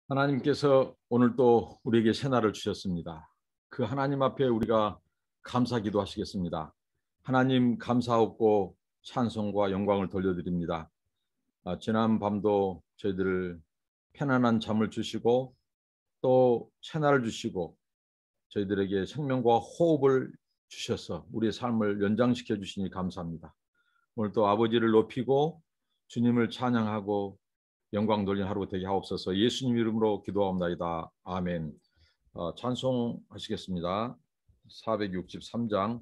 하나님께서 오늘 또 우리에게 새날을 주셨습니다. 그 하나님 앞에 우리가 감사 기도하시겠습니다. 하나님 감사하고 찬송과 영광을 돌려드립니다. 지난 밤도 저희들을 편안한 잠을 주시고 또 새날을 주시고 저희들에게 생명과 호흡을 주셔서 우리의 삶을 연장시켜 주시니 감사합니다. 오늘 또 아버지를 높이고 주님을 찬양하고 영광 돌린 하루 되게 하옵소서. 예수님 이름으로 기도하옵나이다. 아멘. 찬송하시겠습니다. 463장,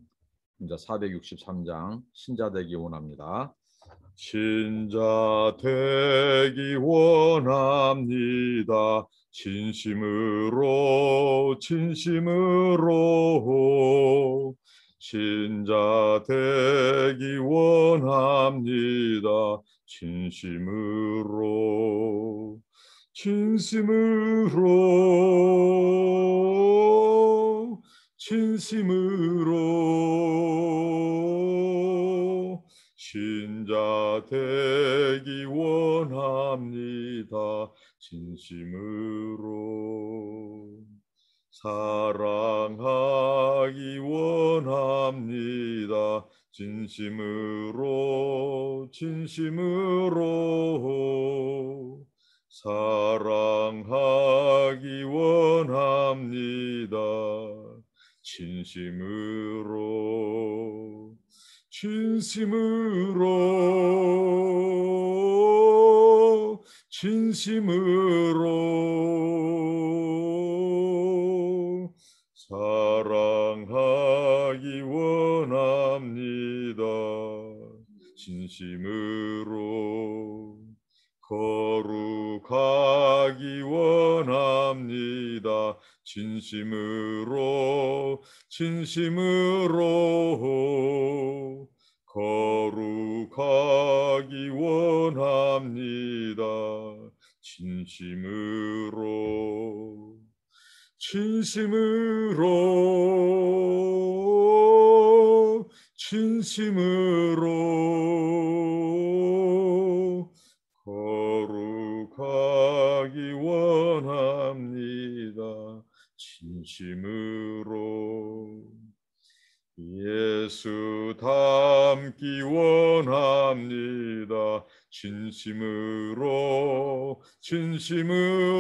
463장 신자 되기 원합니다. 신자 되기 원합니다. 진심으로 진심으로 신자 되기 원합니다. 진심으로 진심으로 진심으로 신자 되기 원합니다. 진심으로 사랑하기 원합니다. 진심으로 진심으로 사랑하기 원합니다. 진심으로 진심으로 진심으로 사랑하기 원합니다. 진심으로 거룩하기 원합니다. 진심으로 진심으로 거룩하기 원합니다. 진심으로 진심으로 진심으로 거룩하기 원합니다. 진심으로 예수 닮기 원합니다. 진심으로 진심으로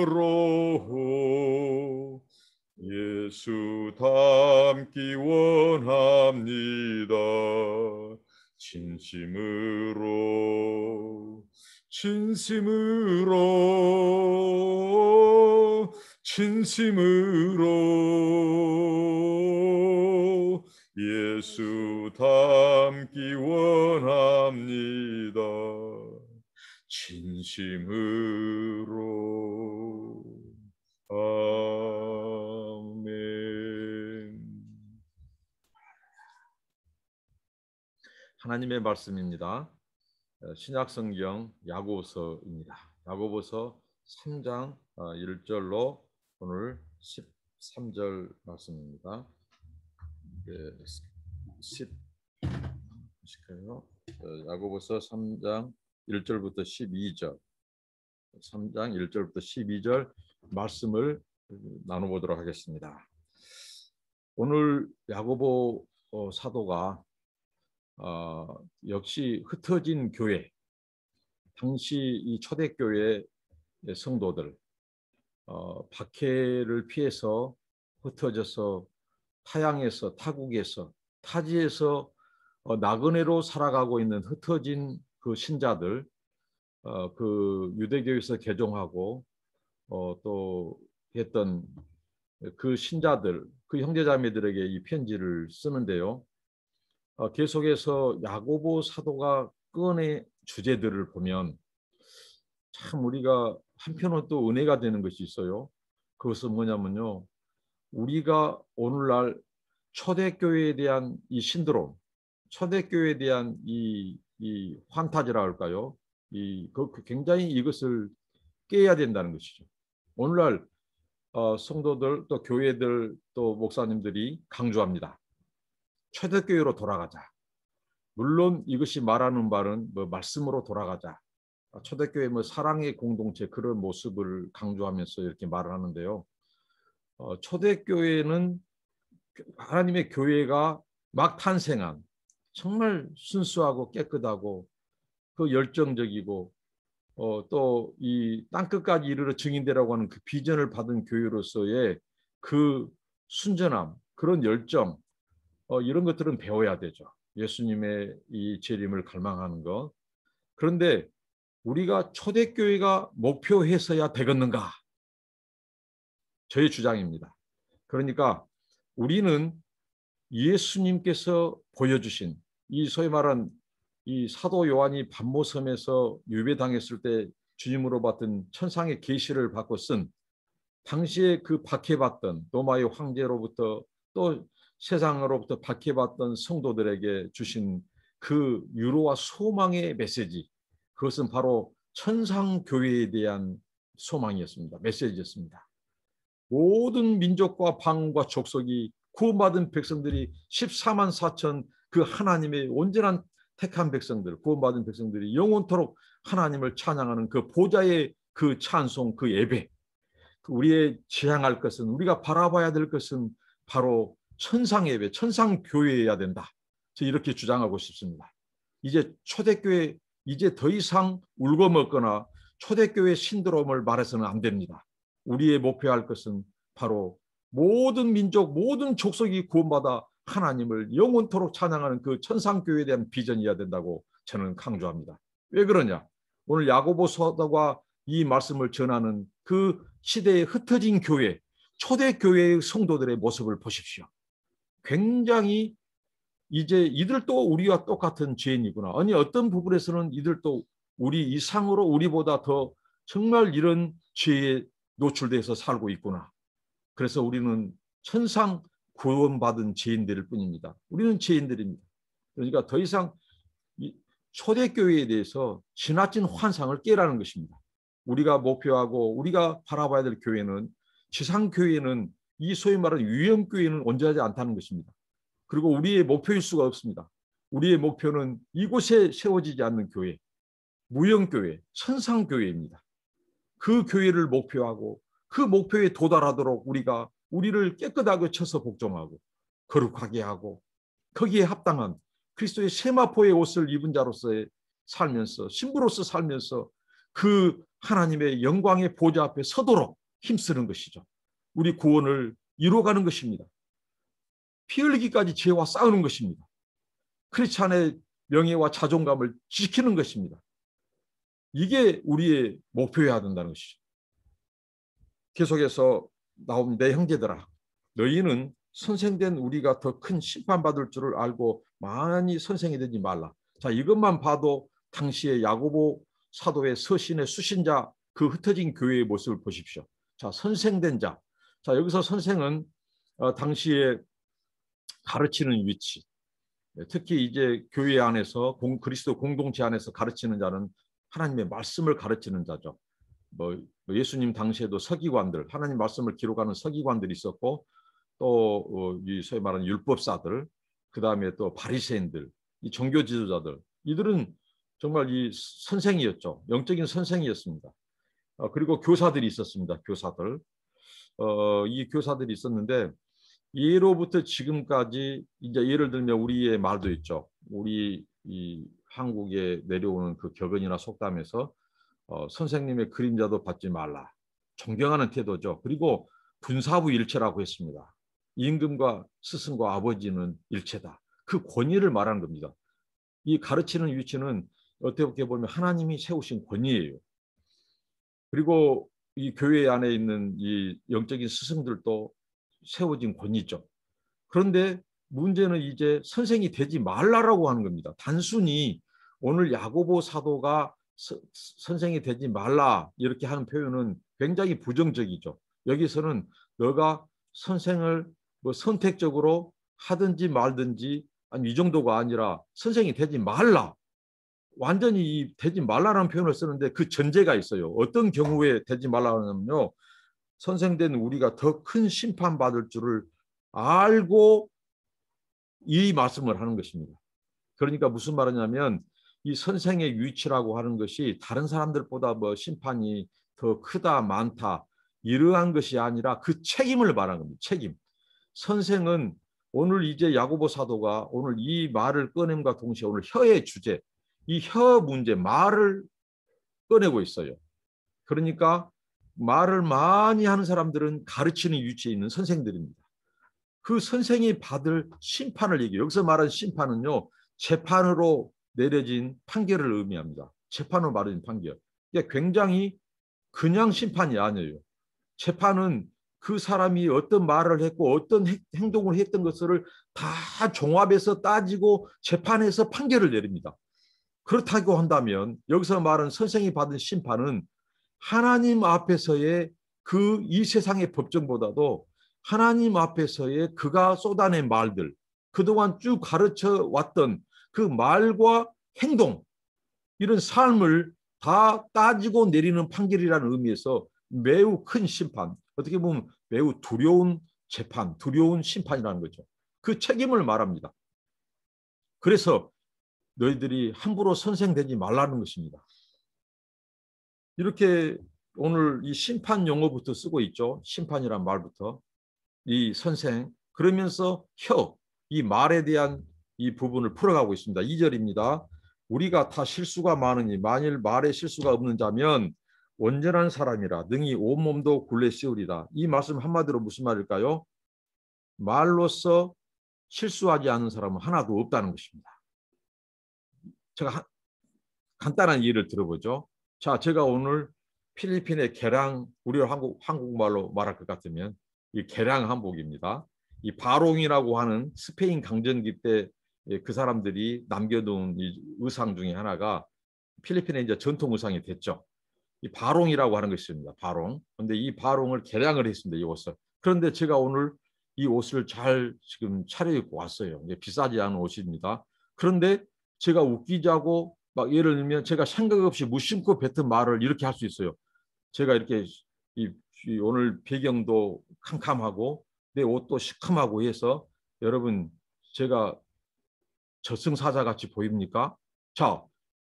예수 닮기 원합니다. 진심으로 진심으로 진심으로 예수 닮기 원합니다. 진심으로. 아멘. 하나님의 말씀입니다. 신약성경 야고보서입니다. 야고보서 3장 1절로 오늘 13절 말씀입니다. 야고보서 3장 1절부터 12절 3장 1절부터 12절 말씀을 나눠보도록 하겠습니다. 오늘 야고보 사도가 역시 흩어진 교회, 당시 이 초대교회 성도들 박해를 피해서 흩어져서 타양에서 타국에서 타지에서 나그네로 살아가고 있는 흩어진 그 신자들, 그 유대교에서 개종하고 또 했던 그 신자들, 그 형제자매들에게 이 편지를 쓰는데요. 계속해서 야고보 사도가 꺼내 주제들을 보면 참 우리가 한편으로 또 은혜가 되는 것이 있어요. 그것은 뭐냐면요, 우리가 오늘날 초대교회에 대한 이 신드롬, 초대교회에 대한 이 환타지라 할까요? 굉장히 이것을 깨야 된다는 것이죠. 오늘날 성도들 또 교회들 또 목사님들이 강조합니다. 초대교회로 돌아가자. 물론 이것이 말하는 바는 말씀으로 돌아가자. 초대교회 뭐 사랑의 공동체 그런 모습을 강조하면서 이렇게 말을 하는데요. 초대교회는 하나님의 교회가 막 탄생한 정말 순수하고 깨끗하고 그 열정적이고 또 이 땅끝까지 이르러 증인되라고 하는 그 비전을 받은 교회로서의 그 순전함, 그런 열정, 이런 것들은 배워야 되죠. 예수님의 이 재림을 갈망하는 것. 그런데 우리가 초대교회가 목표했어야 되겠는가? 저의 주장입니다. 그러니까 우리는 예수님께서 보여주신 이 소위 말한 이 사도 요한이 반모섬에서 유배당했을 때 주님으로 받은 천상의 계시를 받고 쓴 당시에 그 박해받던 로마의 황제로부터 또 세상으로부터 박해받던 성도들에게 주신 그 위로와 소망의 메시지, 그것은 바로 천상교회에 대한 소망이었습니다. 메시지였습니다. 모든 민족과 방과 족속이 구원받은 백성들이 14만 4천 그 하나님의 온전한 택한 백성들, 구원받은 백성들이 영원토록 하나님을 찬양하는 그 보좌의 그 찬송, 그 예배, 우리의 지향할 것은, 우리가 바라봐야 될 것은 바로 천상 예배, 천상 교회여야 된다. 저 이렇게 주장하고 싶습니다. 이제 초대교회 이제 더 이상 울고 먹거나 초대교회 신드롬을 말해서는 안 됩니다. 우리의 목표할 것은 바로 모든 민족, 모든 족속이 구원받아 하나님을 영원토록 찬양하는 그 천상교회에 대한 비전이어야 된다고 저는 강조합니다. 왜 그러냐? 오늘 야고보 사도가 이 말씀을 전하는 그 시대에 흩어진 교회, 초대교회의 성도들의 모습을 보십시오. 굉장히 이제 이들도 우리와 똑같은 죄인이구나. 아니 어떤 부분에서는 이들도 우리 이상으로 우리보다 더 정말 이런 죄에 노출돼서 살고 있구나. 그래서 우리는 천상 구원받은 죄인들일 뿐입니다. 우리는 죄인들입니다. 그러니까 더 이상 이 초대교회에 대해서 지나친 환상을 깨라는 것입니다. 우리가 목표하고 우리가 바라봐야 될 교회는, 지상교회는, 이 소위 말하는 유형교회는 온전하지 않다는 것입니다. 그리고 우리의 목표일 수가 없습니다. 우리의 목표는 이곳에 세워지지 않는 교회, 무형교회, 천상교회입니다. 그 교회를 목표하고 그 목표에 도달하도록 우리가 우리를 깨끗하게 쳐서 복종하고 거룩하게 하고 거기에 합당한 그리스도의 세마포의 옷을 입은 자로서의 살면서, 신부로서 살면서 그 하나님의 영광의 보좌 앞에 서도록 힘쓰는 것이죠. 우리 구원을 이루어가는 것입니다. 피 흘리기까지 죄와 싸우는 것입니다. 크리스찬의 명예와 자존감을 지키는 것입니다. 이게 우리의 목표여야 된다는 것이죠. 계속해서 나옵니다. 내 형제들아, 너희는 선생된 우리가 더 큰 심판받을 줄을 알고 많이 선생이 되지 말라. 자, 이것만 봐도 당시의 야고보 사도의 서신의 수신자 그 흩어진 교회의 모습을 보십시오. 자, 선생된 자. 자, 여기서 선생은 당시에 가르치는 위치, 특히 이제 교회 안에서 그리스도 공동체 안에서 가르치는 자는 하나님의 말씀을 가르치는 자죠. 뭐 예수님 당시에도 서기관들, 하나님 말씀을 기록하는 서기관들이 있었고, 또 이 소위 말하는 율법사들, 그 다음에 또 바리새인들, 이 종교 지도자들, 이들은 정말 이 선생이었죠. 영적인 선생이었습니다. 그리고 교사들이 있었습니다. 교사들, 이 교사들이 있었는데 예로부터 지금까지 이제 예를 들면 우리의 말도 있죠. 우리 이 한국에 내려오는 그 격언이나 속담에서 선생님의 그림자도 받지 말라. 존경하는 태도죠. 그리고 분사부 일체라고 했습니다. 임금과 스승과 아버지는 일체다. 그 권위를 말하는 겁니다. 이 가르치는 위치는 어떻게 보면 하나님이 세우신 권위예요. 그리고 이 교회 안에 있는 이 영적인 스승들도 세워진 권위죠. 그런데 문제는 이제 선생이 되지 말라라고 하는 겁니다. 단순히 오늘 야고보 사도가 선생이 되지 말라 이렇게 하는 표현은 굉장히 부정적이죠. 여기서는 너가 선생을 뭐 선택적으로 하든지 말든지, 아니 이 정도가 아니라 선생이 되지 말라. 완전히 되지 말라라는 표현을 쓰는데 그 전제가 있어요. 어떤 경우에 되지 말라냐면요. 선생된 우리가 더 큰 심판받을 줄을 알고 이 말씀을 하는 것입니다. 그러니까 무슨 말이냐면 이 선생의 위치라고 하는 것이 다른 사람들보다 뭐 심판이 더 크다 많다 이러한 것이 아니라 그 책임을 말하는 겁니다. 책임. 선생은 오늘 이제 야고보 사도가 오늘 이 말을 꺼냄과 동시에 오늘 혀의 주제, 이 혀 문제, 말을 꺼내고 있어요. 그러니까 말을 많이 하는 사람들은 가르치는 위치에 있는 선생들입니다. 그 선생이 받을 심판을 얘기해요. 여기서 말하는 심판은요, 재판으로 내려진 판결을 의미합니다. 재판으로 말해진 판결. 이게 굉장히 그냥 심판이 아니에요. 재판은 그 사람이 어떤 말을 했고 어떤 행동을 했던 것을 다 종합해서 따지고 재판에서 판결을 내립니다. 그렇다고 한다면 여기서 말하는 선생이 받은 심판은 하나님 앞에서의 그 이 세상의 법정보다도 하나님 앞에서의 그가 쏟아낸 말들, 그동안 쭉 가르쳐 왔던 그 말과 행동, 이런 삶을 다 따지고 내리는 판결이라는 의미에서 매우 큰 심판, 어떻게 보면 매우 두려운 재판, 두려운 심판이라는 거죠. 그 책임을 말합니다. 그래서 너희들이 함부로 선생 되지 말라는 것입니다. 이렇게 오늘 이 심판 용어부터 쓰고 있죠. 심판이란 말부터. 이 선생. 그러면서 혀, 이 말에 대한 이 부분을 풀어가고 있습니다. 2절입니다. 우리가 다 실수가 많으니 만일 말에 실수가 없는 자면 온전한 사람이라 능히 온몸도 굴레 씌우리라. 이 말씀 한마디로 무슨 말일까요? 말로서 실수하지 않는 사람은 하나도 없다는 것입니다. 제가 간단한 예를 들어보죠. 자, 제가 오늘 필리핀의 게랑, 우리가 한국말로 말할 것 같으면 이 게랑 한복입니다. 이 바롱이라고 하는 스페인 강점기 때 그 사람들이 남겨둔 이 의상 중에 하나가 필리핀의 이제 전통 의상이 됐죠. 이 바롱이라고 하는 것입니다. 바롱. 그런데 이 바롱을 개량을 했습니다. 이 옷을. 그런데 제가 오늘 이 옷을 잘 지금 차려입고 왔어요. 이게 비싸지 않은 옷입니다. 그런데 제가 웃기자고 막 예를 들면 제가 생각 없이 무심코 뱉은 말을 이렇게 할 수 있어요. 제가 이렇게 이 오늘 배경도 캄캄하고 내 옷도 시큼하고 해서 여러분 제가 저승사자 같이 보입니까? 자,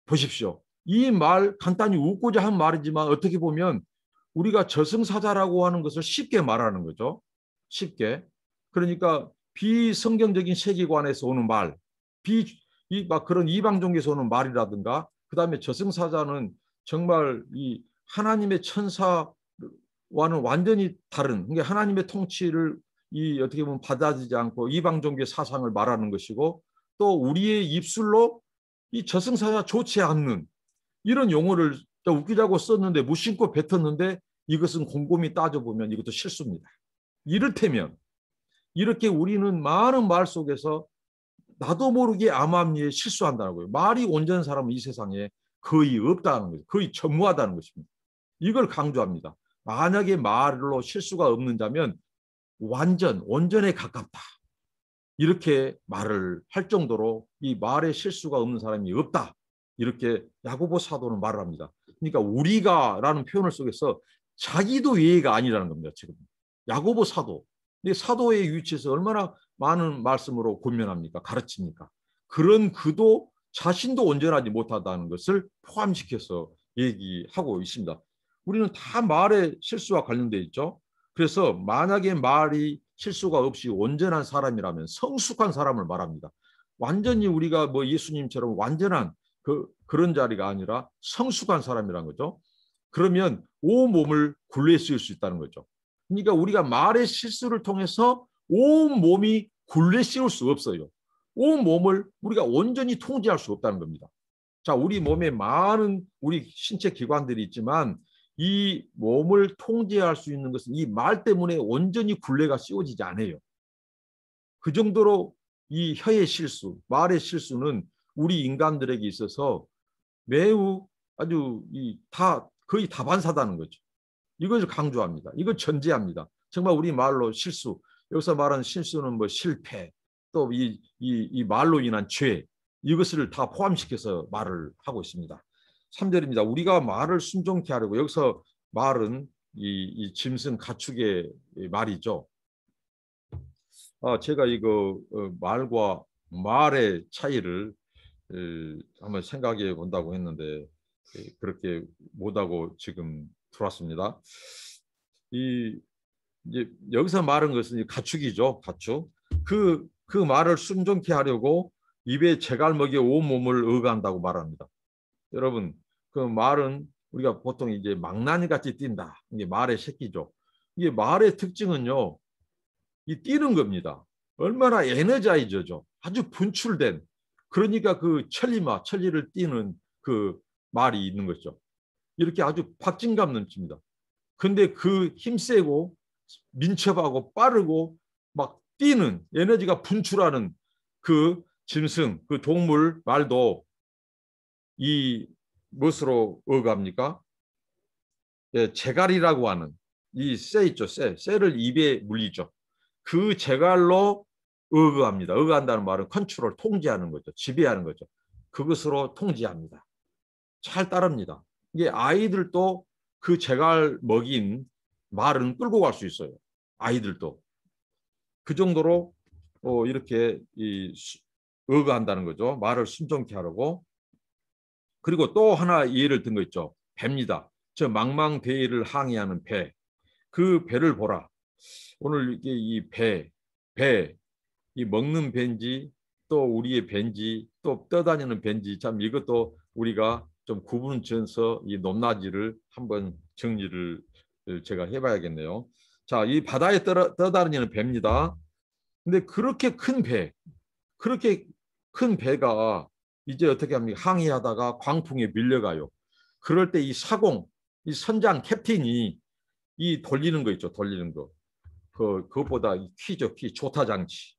보십시오. 이 말 간단히 웃고자 한 말이지만 어떻게 보면 우리가 저승사자라고 하는 것을 쉽게 말하는 거죠. 쉽게. 그러니까 비성경적인 세계관에서 오는 말, 막 그런 이방 종교에서 오는 말이라든가, 그 다음에 저승사자는 정말 이 하나님의 천사와는 완전히 다른, 그러니까 하나님의 통치를 이 어떻게 보면 받아들이지 않고 이방 종교의 사상을 말하는 것이고, 또 우리의 입술로 이 저승사자 좋지 않는 이런 용어를 웃기자고 썼는데 무심코 뱉었는데 이것은 곰곰이 따져보면 이것도 실수입니다. 이를테면 이렇게 우리는 많은 말 속에서 나도 모르게 암암리에 실수한다고요. 말이 온전한 사람은 이 세상에 거의 없다는 거죠. 거의 전무하다는 것입니다. 이걸 강조합니다. 만약에 말로 실수가 없는 자면 온전에 가깝다. 이렇게 말을 할 정도로 이 말에 실수가 없는 사람이 없다. 이렇게 야고보 사도는 말을 합니다. 그러니까 우리가라는 표현을 속에서 자기도 예의가 아니라는 겁니다. 지금 야고보 사도, 이 사도의 위치에서 얼마나 많은 말씀으로 권면합니까? 가르칩니까? 그런 그도 자신도 온전하지 못하다는 것을 포함시켜서 얘기하고 있습니다. 우리는 다 말의 실수와 관련돼 있죠. 그래서 만약에 말이 실수가 없이 온전한 사람이라면 성숙한 사람을 말합니다. 완전히 우리가 뭐 예수님처럼 완전한 그런 자리가 아니라 성숙한 사람이란 거죠. 그러면 온 몸을 굴레 씌울 수 있다는 거죠. 그러니까 우리가 말의 실수를 통해서 온 몸이 굴레 씌울 수 없어요. 온 몸을 우리가 온전히 통제할 수 없다는 겁니다. 자, 우리 몸에 많은 우리 신체 기관들이 있지만 이 몸을 통제할 수 있는 것은 이 말 때문에 온전히 굴레가 씌워지지 않아요. 그 정도로 이 혀의 실수, 말의 실수는 우리 인간들에게 있어서 매우 아주 거의 다반사다는 거죠. 이것을 강조합니다. 이걸 전제합니다. 정말 우리 말로 실수, 여기서 말하는 실수는 뭐 실패, 또 이 말로 인한 죄, 이것을 다 포함시켜서 말을 하고 있습니다. 3절입니다. 우리가 말을 순종케 하려고, 여기서 말은 이 짐승 가축의 말이죠. 제가 이거 말과 말의 차이를 한번 생각해 본다고 했는데 그렇게 못하고 지금 들어왔습니다. 이 이제 여기서 말한 것은 가축이죠, 가축. 그 말을 순종케 하려고 입에 재갈먹이 온 몸을 의거한다고 말합니다. 여러분, 그 말은 우리가 보통 이제 망나니 같이 뛴다. 이게 말의 새끼죠. 이게 말의 특징은요, 이 뛰는 겁니다. 얼마나 에너자이저죠. 아주 분출된. 그러니까 그 천리를 뛰는 그 말이 있는 거죠. 이렇게 아주 박진감 넘칩니다. 근데 그 힘세고 민첩하고 빠르고 막 뛰는 에너지가 분출하는 그 짐승, 그 동물 말도 이 무엇으로 어갑니까? 예, 재갈이라고 하는 이 쇠 있죠, 쇠를 입에 물리죠. 그 재갈로 의거합니다. 의거한다는 말은 컨트롤, 통제하는 거죠. 지배하는 거죠. 그것으로 통제합니다. 잘 따릅니다. 이게 아이들도 그 재갈 먹인 말은 끌고 갈 수 있어요. 아이들도. 그 정도로 이렇게 의거한다는 거죠. 말을 순종케 하려고. 그리고 또 하나 예를 든 거 있죠. 배입니다. 저 망망대해를 항해하는 배. 그 배를 보라. 오늘 이게 이 먹는 배인지 또 우리의 배인지 또 떠다니는 배인지 참 이것도 우리가 좀 구분 지어서 이 높낮이를 한번 정리를 제가 해봐야겠네요. 자, 이 바다에 떠다니는 배입니다. 근데 그렇게 큰 배가 이제 어떻게 합니까? 항해하다가 광풍에 밀려가요. 그럴 때 이 사공, 이 선장 캡틴이 이 돌리는 거 있죠. 돌리는 거. 그것보다 이 키죠. 키, 조타 장치.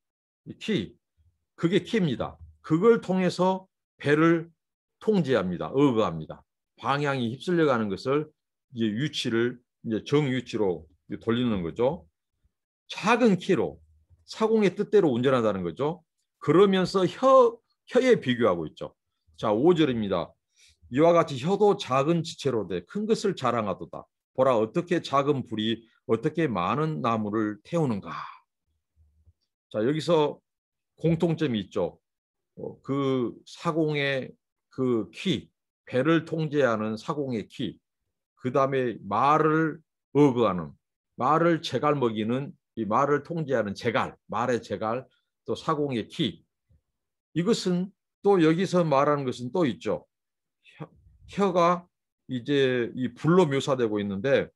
이 키, 그게 키입니다. 그걸 통해서 배를 통제합니다. 어거합니다. 방향이 휩쓸려 가는 것을 이제 위치를 이제 정위치로 돌리는 거죠. 작은 키로 사공의 뜻대로 운전한다는 거죠. 그러면서 혀에 비교하고 있죠. 자, 5절입니다. 이와 같이 혀도 작은 지체로 돼 큰 것을 자랑하도다. 보라 어떻게 작은 불이 어떻게 많은 나무를 태우는가. 자, 여기서 공통점이 있죠. 그 사공의 그 키, 배를 통제하는 사공의 키, 그 다음에 말을 어거하는, 말을 재갈 먹이는 이 말을 통제하는 재갈, 말의 재갈, 또 사공의 키. 이것은 또 여기서 말하는 것은 또 있죠. 혀가 이제 이 불로 묘사되고 있는데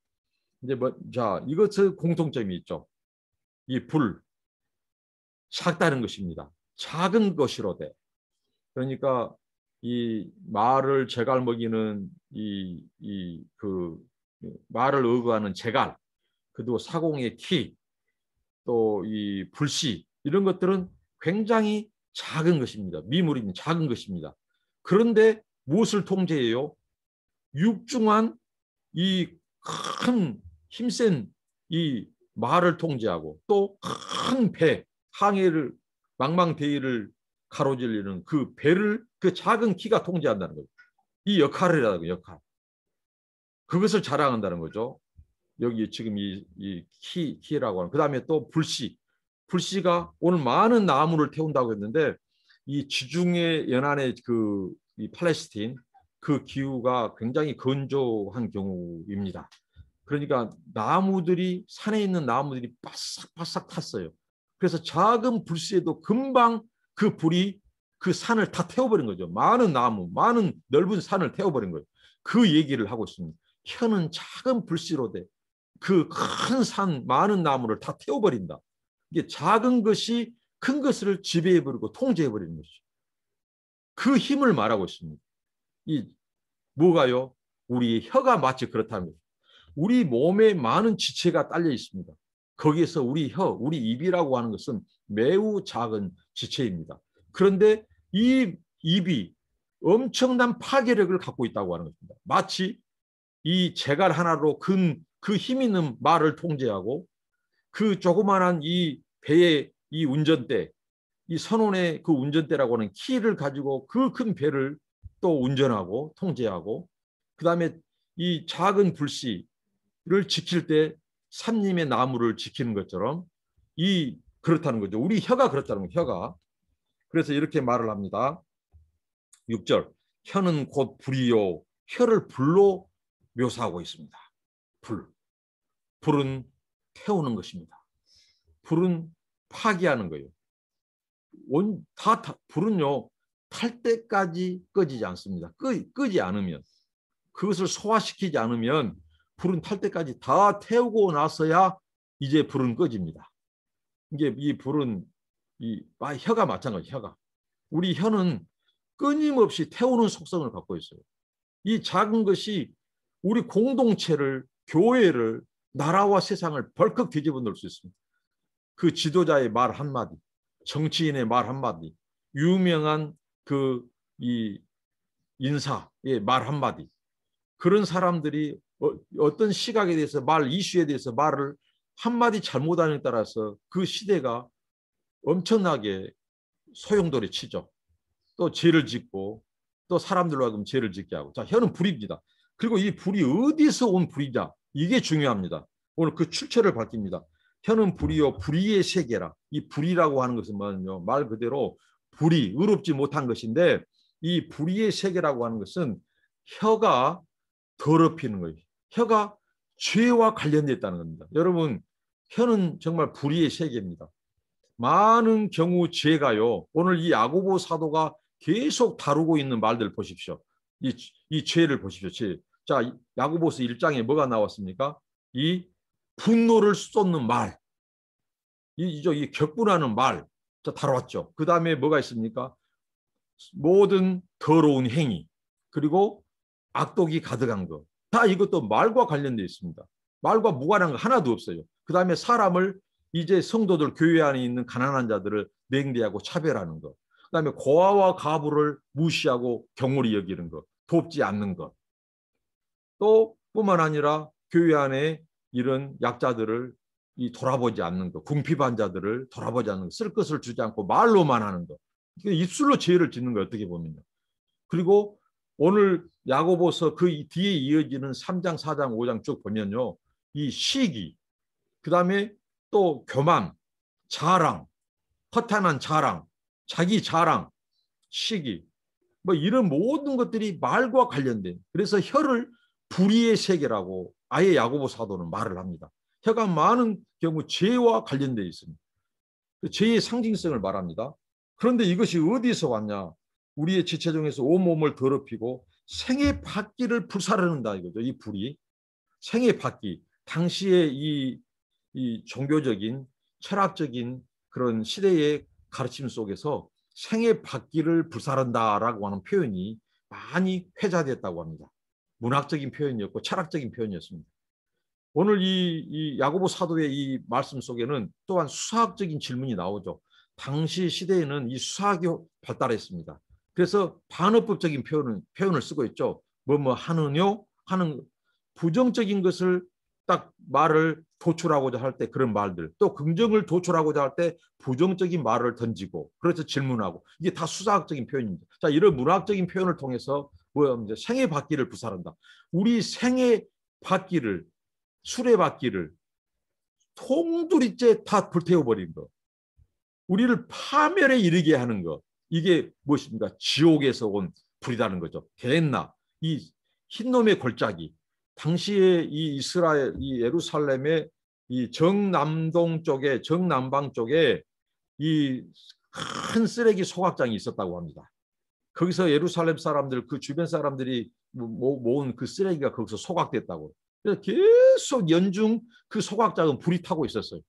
이제 자, 이것은 공통점이 있죠. 이 불, 작다는 것입니다. 작은 것이로되. 그러니까 이 말을 재갈 먹이는 그 말을 의거하는 재갈, 그리고 사공의 키, 또 이 불씨 이런 것들은 굉장히 작은 것입니다. 미물입니다. 작은 것입니다. 그런데 무엇을 통제해요? 육중한 이 큰 힘센 이 말을 통제하고 또 큰 배, 항해를 망망대해를 가로질리는 그 배를 그 작은 키가 통제한다는 거죠. 이 역할이라는 거 역할. 그것을 자랑한다는 거죠. 여기 지금 이 키라고 하는. 그다음에 또 불씨. 불씨가 오늘 많은 나무를 태운다고 했는데 이 지중해 연안의 이 팔레스틴 그 기후가 굉장히 건조한 경우입니다. 그러니까 나무들이 산에 있는 나무들이 바싹바싹 탔어요. 그래서 작은 불씨에도 금방 그 불이 그 산을 다 태워버린 거죠. 많은 나무, 많은 넓은 산을 태워버린 거예요. 그 얘기를 하고 있습니다. 혀는 작은 불씨로 돼. 그 큰 산, 많은 나무를 다 태워버린다. 이게 작은 것이 큰 것을 지배해버리고 통제해버리는 것이죠. 그 힘을 말하고 있습니다. 이 뭐가요? 우리 혀가 마치 그렇다는 거죠. 우리 몸에 많은 지체가 딸려 있습니다. 거기에서 우리 우리 입이라고 하는 것은 매우 작은 지체입니다. 그런데 이 입이 엄청난 파괴력을 갖고 있다고 하는 것입니다. 마치 이 재갈 하나로 그 힘 있는 말을 통제하고 그 조그마한 이 배의 이 운전대, 이 선원의 그 운전대라고 하는 키를 가지고 그 큰 배를 또 운전하고 통제하고 그다음에 이 작은 불씨를 지킬 때 산림의 나무를 지키는 것처럼 그렇다는 거죠. 우리 혀가 그렇다는 거예요. 혀가. 그래서 이렇게 말을 합니다. 6절 혀는 곧 불이요. 혀를 불로 묘사하고 있습니다. 불은 태우는 것입니다. 불은 파괴하는 거예요. 불은요 탈 때까지 꺼지지 않습니다. 끄지 않으면, 그것을 소화시키지 않으면 불은 탈 때까지 다 태우고 나서야 이제 불은 꺼집니다. 이게 이 불은 혀가 마찬가지예요. 혀가, 우리 혀는 끊임없이 태우는 속성을 갖고 있어요. 이 작은 것이 우리 공동체를, 교회를, 나라와 세상을 벌컥 뒤집어 놓을 수 있습니다. 그 지도자의 말 한마디, 정치인의 말 한마디, 유명한 이 인사의 말 한마디, 그런 사람들이 어떤 시각에 대해서 이슈에 대해서 말을 한마디 잘못하느냐에 따라서 그 시대가 엄청나게 소용돌이 치죠. 또 죄를 짓고 또 사람들로 하여금 죄를 짓게 하고. 자, 혀는 불입니다. 그리고 이 불이 어디서 온 불이냐, 이게 중요합니다. 오늘 그 출처를 밝힙니다. 혀는 불이요 불의의 세계라. 이 불이라고 하는 것은 뭐냐면 말 그대로 불이, 의롭지 못한 것인데, 이 불의의 세계라고 하는 것은 혀가 더럽히는 거예요. 혀가 죄와 관련되어 있다는 겁니다. 여러분, 혀는 정말 불의의 세계입니다. 많은 경우 죄가요, 오늘 이 야고보 사도가 계속 다루고 있는 말들 보십시오. 이 죄를 보십시오. 죄. 자, 야고보서 1장에 뭐가 나왔습니까? 이 분노를 쏟는 말, 이 격분하는 말, 자, 다뤄왔죠. 그 다음에 뭐가 있습니까? 모든 더러운 행위, 그리고 악독이 가득한 것, 다 이것도 말과 관련되어 있습니다. 말과 무관한 거 하나도 없어요. 그 다음에 사람을, 이제 성도들, 교회 안에 있는 가난한 자들을 냉대하고 차별하는 것, 그 다음에 고아와 가부를 무시하고 경홀히 여기는 것, 돕지 않는 것, 또 뿐만 아니라 교회 안에 이런 약자들을 돌아보지 않는 것, 궁핍한 자들을 돌아보지 않는 것, 쓸 것을 주지 않고 말로만 하는 것, 입술로 죄를 짓는 거 어떻게 보면요. 그리고 오늘 야고보서 그 뒤에 이어지는 3장, 4장, 5장 쭉 보면요, 이 시기, 그 다음에 또 교만, 자랑, 허탄한 자랑, 자기 자랑, 시기, 뭐 이런 모든 것들이 말과 관련된, 그래서 혀를 불의의 세계라고 아예 야고보 사도는 말을 합니다. 혀가 많은 경우 죄와 관련되어 있습니다. 죄의 상징성을 말합니다. 그런데 이것이 어디서 왔냐? 우리의 지체 중에서 온몸을 더럽히고 생의 바퀴를 불사르는다 이거죠. 이 불이 생의 바퀴, 당시의 이 종교적인 철학적인 그런 시대의 가르침 속에서 생의 바퀴를 불사른다라고 하는 표현이 많이 회자됐다고 합니다. 문학적인 표현이었고 철학적인 표현이었습니다. 오늘 이 야고보 사도의 이 말씀 속에는 또한 수학적인 질문이 나오죠. 당시 시대에는 이 수학이 발달했습니다. 그래서 반어법적인 표현을 쓰고 있죠. 뭐 하느뇨 하는 부정적인 것을 딱 말을 도출하고자 할 때 그런 말들, 또 긍정을 도출하고자 할 때 부정적인 말을 던지고, 그래서 질문하고, 이게 다 수사학적인 표현입니다. 자, 이런 문학적인 표현을 통해서 생의 바퀴를 불사른다. 우리 생의 바퀴를, 수레바퀴를 통두리째 다 불태워버린 거, 우리를 파멸에 이르게 하는 거, 이게 무엇입니까? 지옥에서 온 불이라는 거죠. 게엔나, 이 흰놈의 골짜기, 당시에 이 이스라엘, 이 예루살렘의 이 정남동 쪽에, 정남방 쪽에 이 큰 쓰레기 소각장이 있었다고 합니다. 거기서 예루살렘 사람들, 그 주변 사람들이 모은 그 쓰레기가 거기서 소각됐다고. 그래서 계속 연중 그 소각장은 불이 타고 있었어요.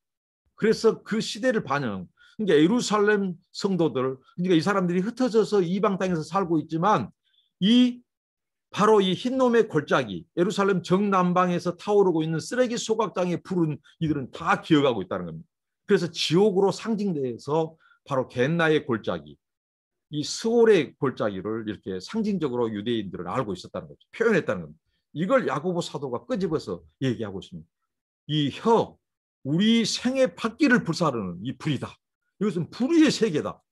그래서 그 시대를 반영. 그러니까 예루살렘 성도들, 그러니까 이 사람들이 흩어져서 이방 땅에서 살고 있지만, 바로 이 흰놈의 골짜기, 예루살렘 정남방에서 타오르고 있는 쓰레기 소각장의 불은 이들은 다 기억하고 있다는 겁니다. 그래서 지옥으로 상징돼서 바로 겐나의 골짜기, 이 스올의 골짜기를 이렇게 상징적으로 유대인들은 알고 있었다는 거죠. 표현했다는 겁니다. 이걸 야고보 사도가 끄집어서 얘기하고 있습니다. 이 우리 생의 바퀴를 불사르는 이 불이다. 이것은 불의의 세계다.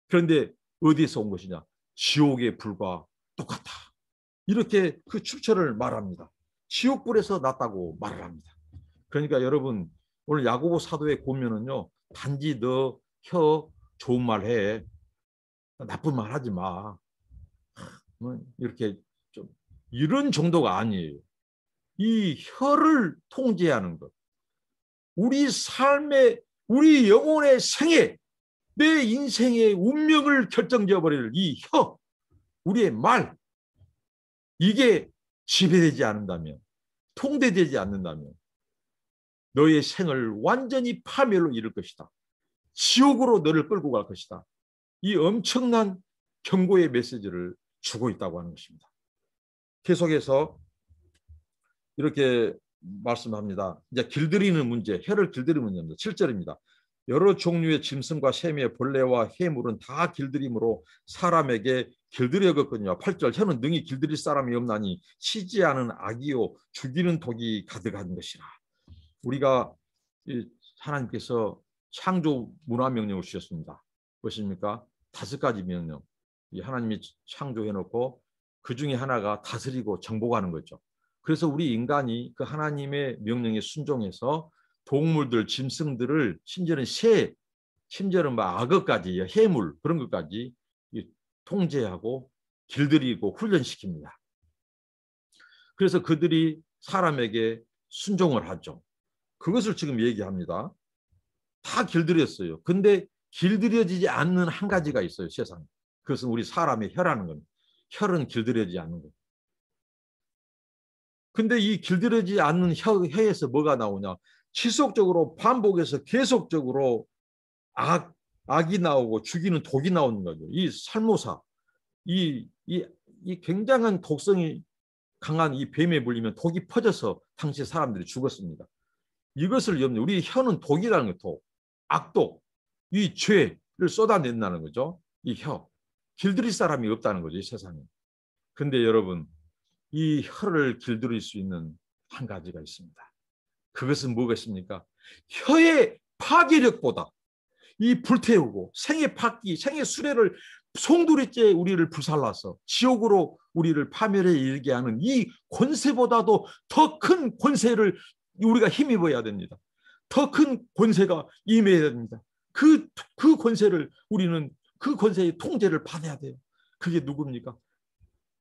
그런데 어디에서 온 것이냐? 지옥의 불과 똑같다. 이렇게 그 출처를 말합니다. 지옥불에서 났다고 말을 합니다. 그러니까 여러분, 오늘 야고보 사도의 고면은요, 단지 너 혀 좋은 말 해, 나쁜 말 하지 마, 이렇게 좀 이런 정도가 아니에요. 이 혀를 통제하는 것. 우리 삶의, 우리 영혼의 생애, 내 인생의 운명을 결정지어 버릴 이 혀, 우리의 말, 이게 지배되지 않는다면, 통제되지 않는다면 너의 생을 완전히 파멸로 이룰 것이다. 지옥으로 너를 끌고 갈 것이다. 이 엄청난 경고의 메시지를 주고 있다고 하는 것입니다. 계속해서 이렇게 말씀합니다. 이제 길들이는 문제, 혀를 길들이는 문제입니다. 7절입니다. 여러 종류의 짐승과 샘의 벌레와 해물은 다 길들임으로 사람에게 길들여졌거든요. 8절 혀는 능히 길들일 사람이 없나니 치지 않은 악이요 죽이는 독이 가득한 것이라. 우리가 하나님께서 창조 문화 명령을 주셨습니다. 무엇입니까? 5가지 명령. 하나님이 창조해놓고 그 중에 하나가 다스리고 정복하는 거죠. 그래서 우리 인간이 그 하나님의 명령에 순종해서 동물들, 짐승들을 심지어는 새, 심지어는 악어까지, 해물 그런 것까지 통제하고 길들이고 훈련시킵니다. 그래서 그들이 사람에게 순종을 하죠. 그것을 지금 얘기합니다. 다 길들였어요. 근데 길들여지지 않는 한 가지가 있어요, 세상에. 그것은 우리 사람의 혀라는 겁니다. 혀는 길들여지지 않는 거예요. 근데 이 길들여지지 않는 혀에서 뭐가 나오냐? 지속적으로 반복해서 계속적으로 악이 나오고 죽이는 독이 나오는 거죠. 이 살모사, 이 굉장한 독성이 강한 이 뱀에 물리면 독이 퍼져서 당시 사람들이 죽었습니다. 이것을 염려, 우리 혀는 독이라는 거예요. 독, 악독, 이 죄를 쏟아낸다는 거죠. 이 혀, 길들일 사람이 없다는 거죠, 이 세상에. 근데 여러분, 이 혀를 길들일 수 있는 한 가지가 있습니다. 그것은 무엇입니까? 혀의 파괴력보다 이 불태우고 생의 파기, 생의 수레를 송두리째 우리를 불살라서 지옥으로 우리를 파멸에 이르게 하는 이 권세보다도 더 큰 권세를 우리가 힘입어야 됩니다. 더 큰 권세가 임해야 됩니다. 그 권세를 우리는 그 권세의 통제를 받아야 돼요. 그게 누굽니까?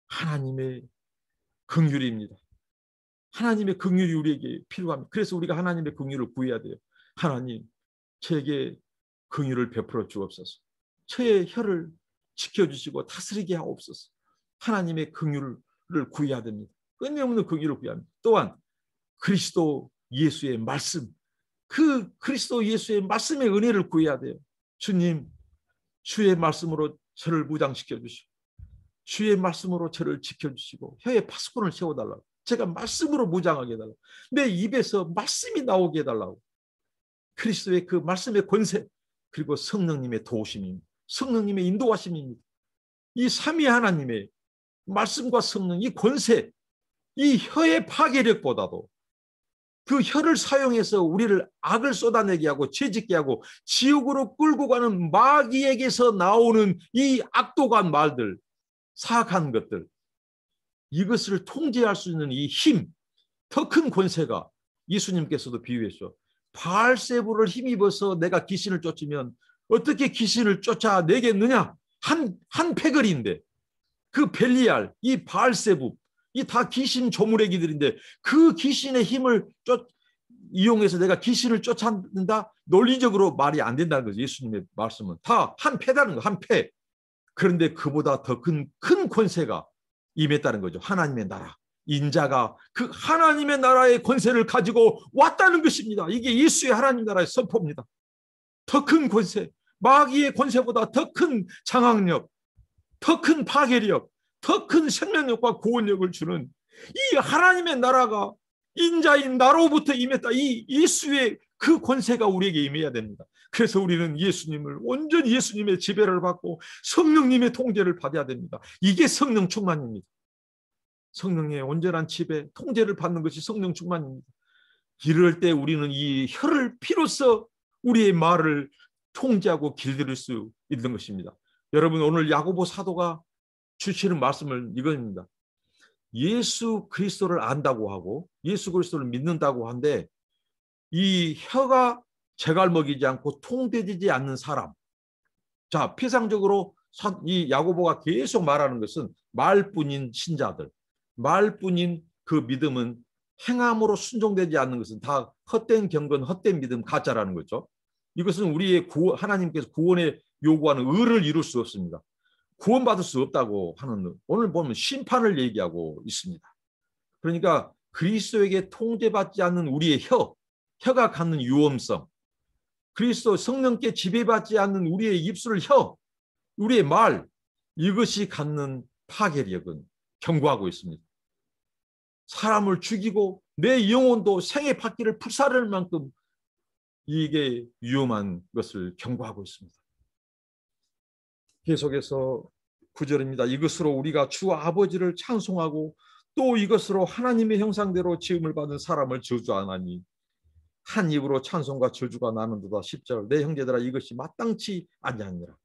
하나님의 긍휼입니다. 하나님의 긍휼이 우리에게 필요합니다. 그래서 우리가 하나님의 긍휼을 구해야 돼요. 하나님, 저에게 긍휼을 베풀어 주옵소서. 저의 혀를 지켜주시고 다스리게 하옵소서. 하나님의 긍휼을 구해야 됩니다. 끊임없는 긍휼을 구해야 합니다. 또한 그리스도 예수의 말씀, 그 그리스도 예수의 말씀의 은혜를 구해야 돼요. 주님, 주의 말씀으로 저를 무장시켜 주시고 주의 말씀으로 저를 지켜주시고 혀에 파수꾼을 세워달라고. 제가 말씀으로 무장하게 해달라고. 내 입에서 말씀이 나오게 해달라고. 그리스도의 그 말씀의 권세, 그리고 성령님의 도우심입니다. 성령님의 인도하심입니다. 이 삼위 하나님의 말씀과 성령, 이 권세, 이 혀의 파괴력보다도 그 혀를 사용해서 우리를 악을 쏟아내게 하고 죄짓게 하고 지옥으로 끌고 가는 마귀에게서 나오는 이 악독한 말들, 사악한 것들, 이것을 통제할 수 있는 이 힘, 더 큰 권세가 예수님께서도 비유했죠. 바알세부를 힘입어서 내가 귀신을 쫓으면 어떻게 귀신을 쫓아내겠느냐? 한 패거리인데 그 벨리알, 이 바알세부, 이 다 귀신 조무래기들인데 그 귀신의 힘을 이용해서 내가 귀신을 쫓아낸다? 논리적으로 말이 안 된다는 거죠. 예수님의 말씀은 다 한 패다는 거, 한 패. 그런데 그보다 더 큰 권세가 임했다는 거죠. 하나님의 나라. 인자가 그 하나님의 나라의 권세를 가지고 왔다는 것입니다. 이게 예수의 하나님 나라의 선포입니다. 더 큰 권세, 마귀의 권세보다 더 큰 장악력, 더 큰 파괴력, 더 큰 생명력과 구원력을 주는 이 하나님의 나라가 인자인 나로부터 임했다. 이 예수의 그 권세가 우리에게 임해야 됩니다. 그래서 우리는 예수님을 온전히 예수님의 지배를 받고 성령님의 통제를 받아야 됩니다. 이게 성령 충만입니다. 성령의 온전한 지배, 통제를 받는 것이 성령 충만입니다. 이럴 때 우리는 이 혀를 비로소 우리의 말을 통제하고 길들일 수 있는 것입니다. 여러분, 오늘 야고보 사도가 주시는 말씀은 이겁니다. 예수 그리스도를 안다고 하고 예수 그리스도를 믿는다고 하는데 이 혀가 제갈 먹이지 않고 통제되지 않는 사람, 자, 피상적으로 이 야고보가 계속 말하는 것은 말뿐인 신자들, 말뿐인 그 믿음은 행함으로 순종되지 않는 것은 다 헛된 경건, 헛된 믿음, 가짜라는 거죠. 이것은 우리의 하나님께서 구원에 요구하는 의를 이룰 수 없습니다. 구원받을 수 없다고 하는, 오늘 보면 심판을 얘기하고 있습니다. 그러니까 그리스도에게 통제받지 않는 우리의 혀가 갖는 유엄성, 그리스도 성령께 지배받지 않는 우리의 입술, 우리의 말, 이것이 갖는 파괴력은 경고하고 있습니다. 사람을 죽이고 내 영혼도 생의 바퀴를 불사를 만큼 이게 위험한 것을 경고하고 있습니다. 계속해서 9절입니다. 이것으로 우리가 주 아버지를 찬송하고 또 이것으로 하나님의 형상대로 지음을 받은 사람을 저주하나니 한 입으로 찬송과 저주가 나는도다. 10절 내 형제들아 이것이 마땅치 아니하니라.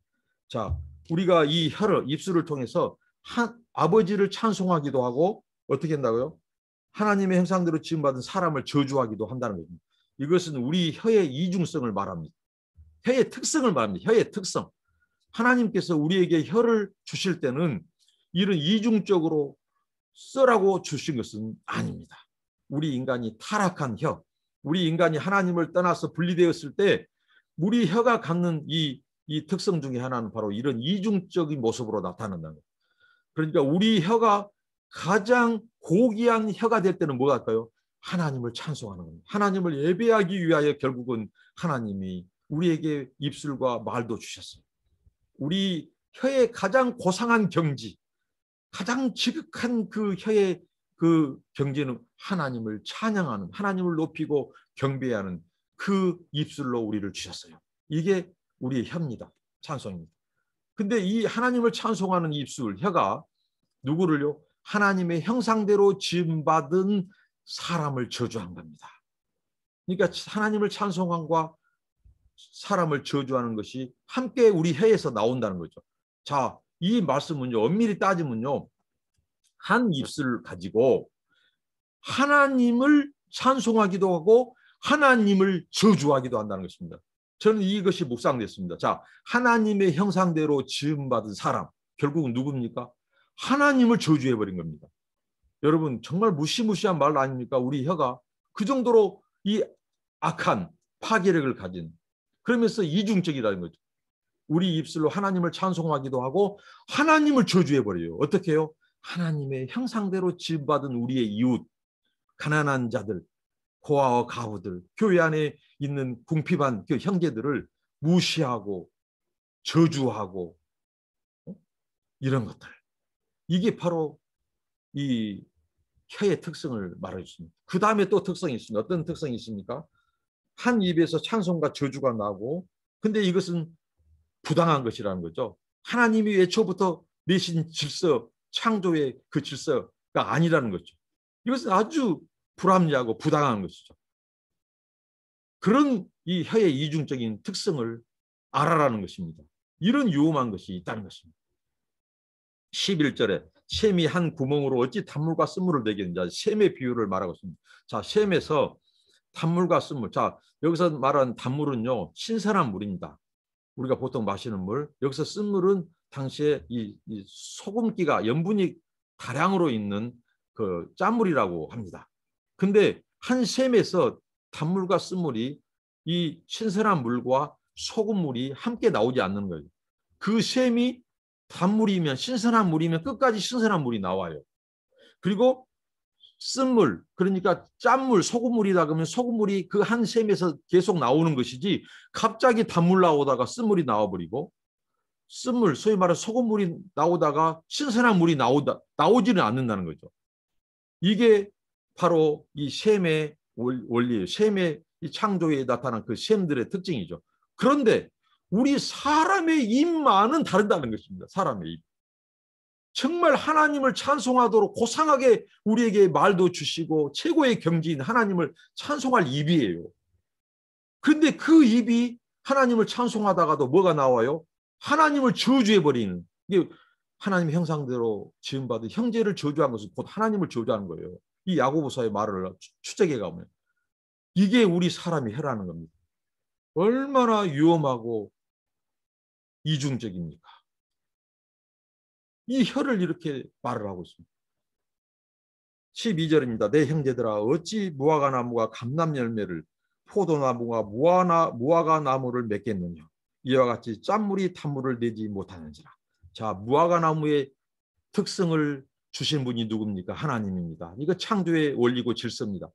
자, 우리가 이 혀를 입술을 통해서 아버지를 찬송하기도 하고 어떻게 한다고요? 하나님의 형상대로 지음받은 사람을 저주하기도 한다는 겁니다. 이것은 우리 혀의 이중성을 말합니다. 혀의 특성을 말합니다. 혀의 특성. 하나님께서 우리에게 혀를 주실 때는 이런 이중적으로 쓰라고 주신 것은 아닙니다. 우리 인간이 타락한 혀, 우리 인간이 하나님을 떠나서 분리되었을 때 우리 혀가 갖는 이 특성 중에 하나는 바로 이런 이중적인 모습으로 나타난다는 거예요. 그러니까 우리 혀가 가장 고귀한 혀가 될 때는 뭐가 할까요? 하나님을 찬송하는 겁니다. 하나님을 예배하기 위하여 결국은 하나님이 우리에게 입술과 말도 주셨어요. 우리 혀의 가장 고상한 경지, 가장 지극한 그 혀의 그 경지는 하나님을 찬양하는, 하나님을 높이고 경배하는 그 입술로 우리를 주셨어요. 이게 우리의 혀입니다. 찬송입니다. 근데 이 하나님을 찬송하는 입술, 혀가 누구를요? 하나님의 형상대로 지음받은 사람을 저주한 겁니다. 그러니까 하나님을 찬송함과 사람을 저주하는 것이 함께 우리 혀에서 나온다는 거죠. 자, 이 말씀은요, 엄밀히 따지면요, 한 입술을 가지고 하나님을 찬송하기도 하고 하나님을 저주하기도 한다는 것입니다. 저는 이것이 묵상됐습니다. 자, 하나님의 형상대로 지음받은 사람, 결국은 누굽니까? 하나님을 저주해버린 겁니다. 여러분, 정말 무시무시한 말 아닙니까? 우리 혀가 그 정도로 이 악한 파괴력을 가진, 그러면서 이중적이라는 거죠. 우리 입술로 하나님을 찬송하기도 하고 하나님을 저주해버려요. 어떻게 해요? 하나님의 형상대로 지음받은 우리의 이웃, 가난한 자들, 고아와 가부들, 교회 안에 있는 궁핍한 그 형제들을 무시하고 저주하고 이런 것들. 이게 바로 이 혀의 특성을 말해 주십니다. 그 다음에 또 특성이 있습니다. 어떤 특성이 있습니까? 한 입에서 찬송과 저주가 나고, 근데 이것은 부당한 것이라는 거죠. 하나님이 애초부터 내신 질서, 창조의 그 질서가 아니라는 거죠. 이것은 아주 불합리하고 부당한 것이죠. 그런 이 혀의 이중적인 특성을 알아라는 것입니다. 이런 위험한 것이 있다는 것입니다. 11절에 셈이 한 구멍으로 어찌 단물과 쓴물을 내겠느냐, 셈의 비유를 말하고 있습니다. 자, 셈에서 단물과 쓴물. 자, 여기서 말하는 단물은요, 신선한 물입니다. 우리가 보통 마시는 물. 여기서 쓴물은 당시에 이 소금기가 염분이 다량으로 있는 그 짠물이라고 합니다. 근데 한 셈에서 단물과 쓴물이 이 신선한 물과 소금물이 함께 나오지 않는 거예요. 그 셈이 단물이면, 신선한 물이면 끝까지 신선한 물이 나와요. 그리고 쓴물, 그러니까 짠물, 소금물이다 그러면 소금물이 그 한 셈에서 계속 나오는 것이지, 갑자기 단물 나오다가 쓴물이 나와버리고, 쓴물, 소위 말해 소금물이 나오다가 신선한 물이 나오지는 않는다는 거죠. 이게 바로 이 셈의 원리예요. 셈의 이 창조에 나타난 그 셈들의 특징이죠. 그런데 우리 사람의 입만은 다르다는 것입니다. 사람의 입. 정말 하나님을 찬송하도록 고상하게 우리에게 말도 주시고 최고의 경지인 하나님을 찬송할 입이에요. 그런데 그 입이 하나님을 찬송하다가도 뭐가 나와요? 하나님을 저주해버리는, 이게 하나님의 형상대로 지음받은 형제를 저주한 것은 곧 하나님을 저주하는 거예요. 이 야고보서의 말을 추적해 가면 이게 우리 사람이 혀라는 겁니다. 얼마나 위험하고 이중적입니까? 이 혀를 이렇게 말을 하고 있습니다. 12절입니다. 내 형제들아 어찌 무화과 나무가 감람 열매를 포도나무가 무화과 나무를 맺겠느냐. 이와 같이 짠물이 탄물을 내지 못하는지라. 자, 무화과 나무의 특성을 주신 분이 누굽니까? 하나님입니다. 이거 창조의 원리고 질서입니다.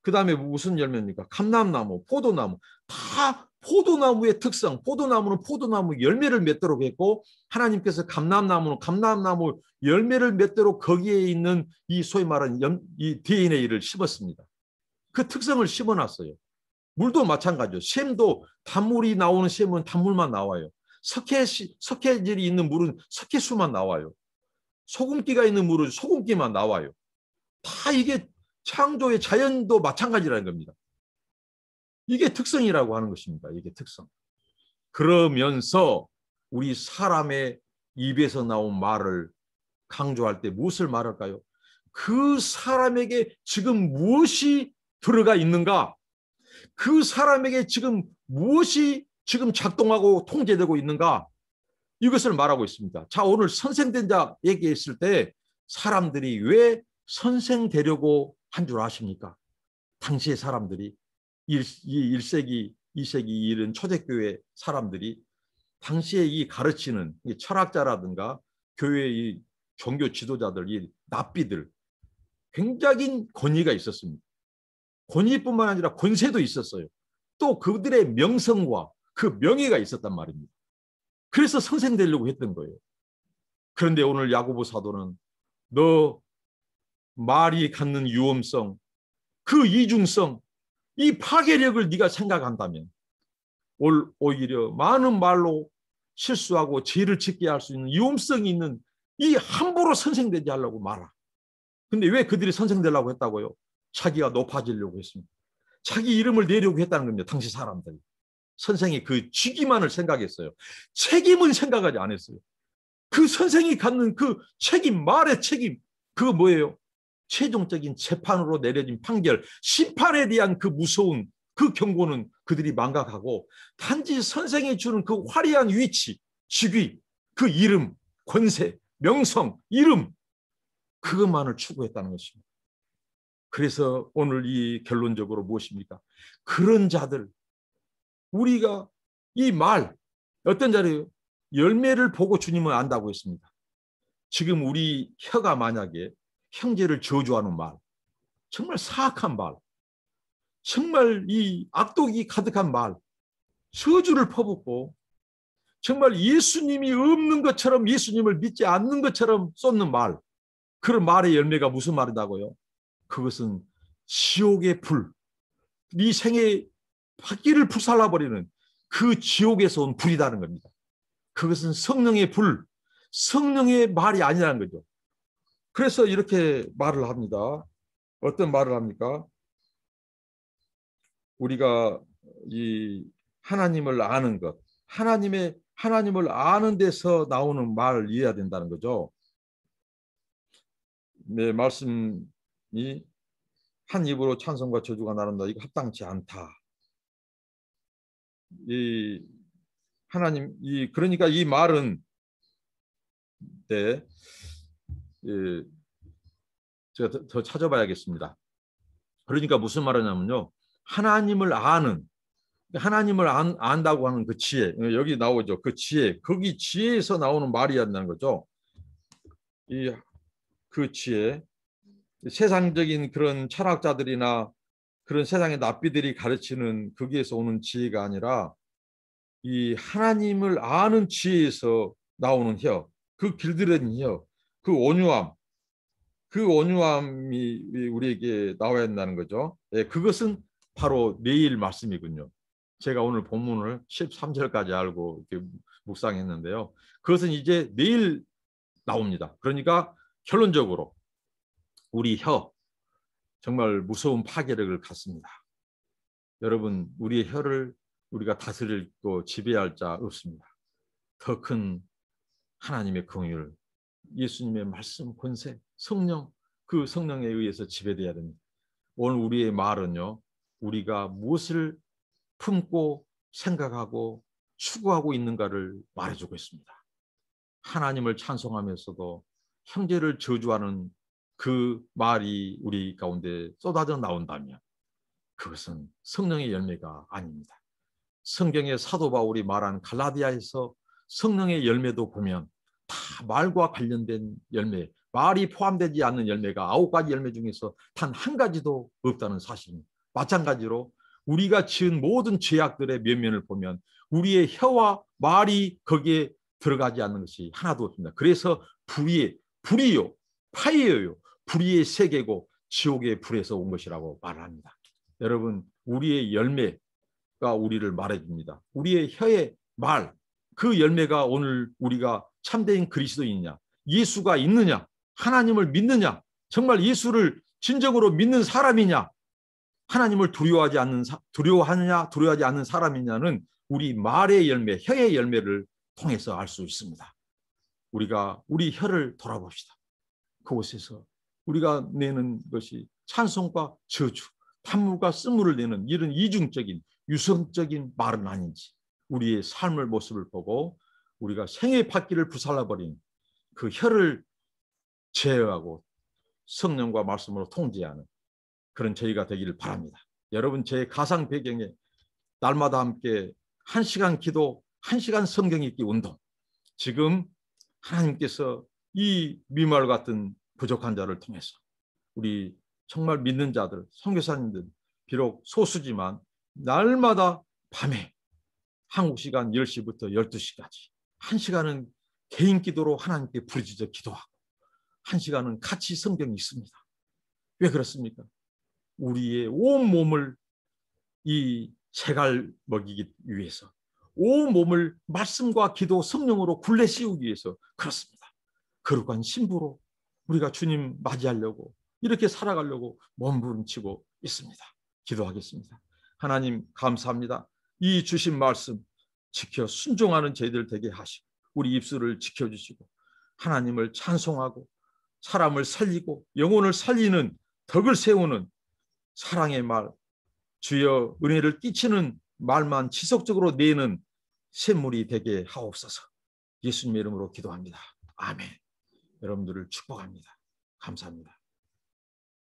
그 다음에 무슨 열매입니까? 감람나무, 포도나무. 다 포도나무의 특성. 포도나무는 포도나무 열매를 맺도록 했고, 하나님께서 감람나무는 감람나무 열매를 맺도록 거기에 있는 이 소위 말하는 이 DNA를 심었습니다. 그 특성을 심어놨어요. 물도 마찬가지죠. 샘도 단물이 나오는 샘은 단물만 나와요. 석회질이 있는 물은 석회수만 나와요. 소금기가 있는 물은 소금기만 나와요. 다 이게 창조의 자연도 마찬가지라는 겁니다. 이게 특성이라고 하는 것입니다. 이게 특성. 그러면서 우리 사람의 입에서 나온 말을 강조할 때 무엇을 말할까요? 그 사람에게 지금 무엇이 들어가 있는가? 그 사람에게 지금 무엇이 지금 작동하고 통제되고 있는가? 이것을 말하고 있습니다. 자, 오늘 선생된 자 얘기했을 때 사람들이 왜 선생 되려고 한 줄 아십니까? 당시의 사람들이 1세기, 2세기 이른 초대교회 사람들이 당시에 이 가르치는 철학자라든가 교회의 종교 지도자들, 이 납비들 굉장히 권위가 있었습니다. 권위뿐만 아니라 권세도 있었어요. 또 그들의 명성과 그 명예가 있었단 말입니다. 그래서 선생되려고 했던 거예요. 그런데 오늘 야고보 사도는 너 말이 갖는 유엄성, 그 이중성, 이 파괴력을 네가 생각한다면 오히려 많은 말로 실수하고 죄를 짓게 할 수 있는 유엄성이 있는 이 함부로 선생되지 하려고 말아. 근데 왜 그들이 선생되려고 했다고요? 자기가 높아지려고 했습니다. 자기 이름을 내려고 했다는 겁니다. 당시 사람들이. 선생이 그 직위만을 생각했어요. 책임은 생각하지 않았어요. 그 선생이 갖는 그 책임, 말의 책임, 그거 뭐예요? 최종적인 재판으로 내려진 판결, 심판에 대한 그 무서운 그 경고는 그들이 망각하고 단지 선생이 주는 그 화려한 위치, 직위, 그 이름, 권세, 명성, 이름, 그것만을 추구했다는 것입니다. 그래서 오늘 이 결론적으로 무엇입니까? 그런 자들, 우리가 이 말, 어떤 자리예요? 열매를 보고 주님은 안다고 했습니다. 지금 우리 혀가 만약에 형제를 저주하는 말, 정말 사악한 말, 정말 이 악독이 가득한 말, 저주를 퍼붓고 정말 예수님이 없는 것처럼 예수님을 믿지 않는 것처럼 쏟는 말, 그런 말의 열매가 무슨 말이다고요? 그것은 지옥의 불, 네 생의 바퀴를 불살라버리는 그 지옥에서 온 불이라는 겁니다. 그것은 성령의 불, 성령의 말이 아니라는 거죠. 그래서 이렇게 말을 합니다. 어떤 말을 합니까? 우리가 이 하나님을 아는 것, 하나님을 아는 데서 나오는 말을 이해해야 된다는 거죠. 네, 말씀이 한 입으로 찬송과 저주가 나른다. 이거 합당치 않다. 이 하나님, 그러니까 이 말은 네, 제가 더 찾아봐야겠습니다. 그러니까 무슨 말이냐면요, 하나님을 안다고 하는 그 지혜, 여기 나오죠. 그 지혜, 거기 지혜에서 나오는 말이었다는 거죠. 그 지혜, 세상적인 그런 철학자들이나 그런 세상의 납비들이 가르치는 거기에서 오는 지혜가 아니라 이 하나님을 아는 지혜에서 나오는 혀, 그 길들여진 혀, 그 온유함, 그 온유함이 우리에게 나와야 한다는 거죠. 예, 그것은 바로 내일 말씀이군요. 제가 오늘 본문을 13절까지 알고 이렇게 묵상했는데요. 그것은 이제 내일 나옵니다. 그러니까 결론적으로 우리 혀 정말 무서운 파괴력을 갖습니다. 여러분, 우리의 혀를 우리가 다스릴 또 지배할 자 없습니다. 더 큰 하나님의 긍휼, 예수님의 말씀, 권세, 성령, 그 성령에 의해서 지배돼야 됩니다. 오늘 우리의 말은요, 우리가 무엇을 품고 생각하고 추구하고 있는가를 말해주고 있습니다. 하나님을 찬송하면서도 형제를 저주하는 그 말이 우리 가운데 쏟아져 나온다면 그것은 성령의 열매가 아닙니다. 성경의 사도 바울이 말한 갈라디아에서 성령의 열매도 보면 다 말과 관련된 열매, 말이 포함되지 않는 열매가 9가지 열매 중에서 단 한 가지도 없다는 사실입니다. 마찬가지로 우리가 지은 모든 죄악들의 면면을 보면 우리의 혀와 말이 거기에 들어가지 않는 것이 하나도 없습니다. 그래서 불이요, 파이어요, 불의의 세계고 지옥의 불에서 온 것이라고 말합니다. 여러분, 우리의 열매가 우리를 말해줍니다. 우리의 혀의 말, 그 열매가 오늘 우리가 참된 그리스도인이냐, 예수가 있느냐, 하나님을 믿느냐, 정말 예수를 진정으로 믿는 사람이냐, 하나님을 두려워하지 않는 사람이냐는 우리 말의 열매, 혀의 열매를 통해서 알 수 있습니다. 우리가 우리 혀를 돌아봅시다. 그곳에서 우리가 내는 것이 찬송과 저주, 탐물과 쓴물을 내는 이런 이중적인 유성적인 말은 아닌지 우리의 삶의 모습을 보고 우리가 생의 팥기를 부살라버린 그 혀를 제어하고 성령과 말씀으로 통제하는 그런 저희가 되기를 바랍니다. 여러분, 제 가상 배경에 날마다 함께 1시간 기도, 1시간 성경 읽기 운동, 지금 하나님께서 이 미말 같은 부족한 자를 통해서 우리 정말 믿는 자들, 선교사님들, 비록 소수지만 날마다 밤에 한국 시간 10시부터 12시까지 1시간은 개인 기도로 하나님께 부르짖어 기도하고 1시간은 같이 성경이 있습니다. 왜 그렇습니까? 우리의 온 몸을 이 세갈 먹이기 위해서, 온 몸을 말씀과 기도 성령으로 굴레 씌우기 위해서 그렇습니다. 거룩한 신부로 우리가 주님 맞이하려고 이렇게 살아가려고 몸부림치고 있습니다. 기도하겠습니다. 하나님 감사합니다. 이 주신 말씀 지켜 순종하는 저희들 되게 하시고 우리 입술을 지켜주시고 하나님을 찬송하고 사람을 살리고 영혼을 살리는 덕을 세우는 사랑의 말, 주여 은혜를 끼치는 말만 지속적으로 내는 샘물이 되게 하옵소서. 예수님의 이름으로 기도합니다. 아멘. 여러분들을 축복합니다. 감사합니다.